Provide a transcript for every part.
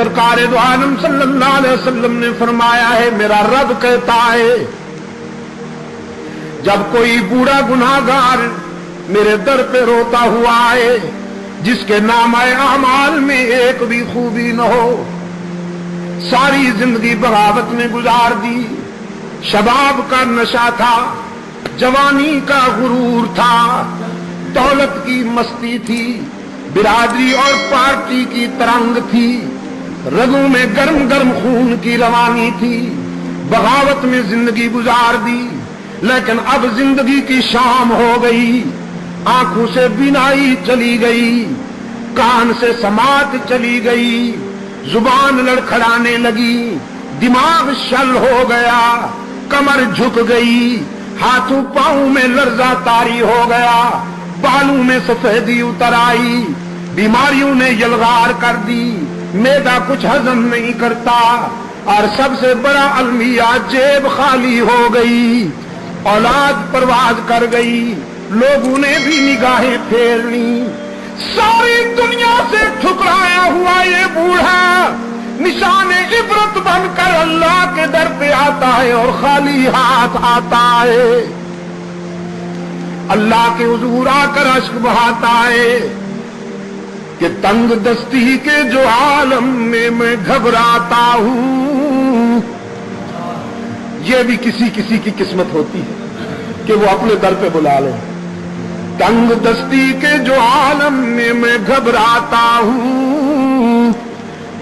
سرکار دو عالم صلی اللہ علیہ وسلم نے فرمایا ہے، میرا رب کہتا ہے جب کوئی بوڑھا گناہگار میرے در پہ روتا ہوا آئے جس کے نامہ اعمال میں ایک بھی خوبی نہ ہو، ساری زندگی بغاوت میں گزار دی، شباب کا نشہ تھا، جوانی کا غرور تھا، دولت کی مستی تھی، برادری اور پارٹی کی ترنگ تھی، رگوں میں گرم گرم خون کی روانی تھی، بغاوت میں زندگی گزار دی، لیکن اب زندگی کی شام ہو گئی، آنکھوں سے بینائی چلی گئی، کان سے سماعت چلی گئی، زبان لڑکھڑانے لگی، دماغ شل ہو گیا، کمر جھک گئی، ہاتھوں پاؤں میں لرزہ طاری ہو گیا، بالوں میں سفیدی اتر آئی، بیماریوں نے یلغار کر دی، معدہ کچھ ہضم نہیں کرتا، اور سب سے بڑا المیہ جیب خالی ہو گئی، اولاد پرواز کر گئی، لوگوں نے بھی نگاہیں پھیر لی، ساری دنیا سے ٹھکرایا ہوا یہ بوڑھا نشان عبرت بن کر اللہ کے در پہ آتا ہے اور خالی ہاتھ آتا ہے، اللہ کے حضور آ کر اشک بہاتا ہے کہ تنگ دستی کے جو عالم میں گھبراتا ہوں، یہ بھی کسی کسی کی قسمت ہوتی ہے کہ وہ اپنے در پہ بلا لے، تنگ دستی کے جو عالم میں گھبراتا ہوں،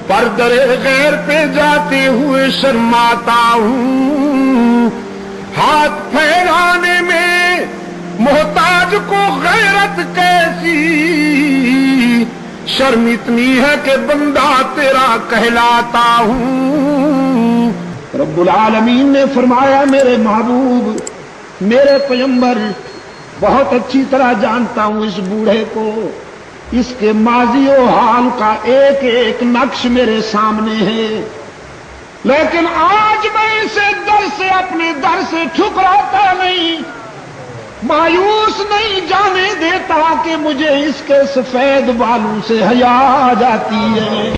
پر در غیر پہ جاتے ہوئے شرماتا ہوں، ہاتھ پھیلانے میں محتاج کو غیرت کیسی، شرم اتنی ہے کہ بندہ تیرا کہلاتا ہوں۔ رب العالمین نے فرمایا میرے محبوب، میرے پیغمبر، بہت اچھی طرح جانتا ہوں اس بوڑھے کو، اس کے ماضی و حال کا ایک ایک نقش میرے سامنے ہے، لیکن آج میں اسے در سے اپنے در سے ٹھکراتا نہیں، مایوس نہیں جانے دیتا کہ مجھے اس کے سفید بالوں سے حیا آ جاتی ہے۔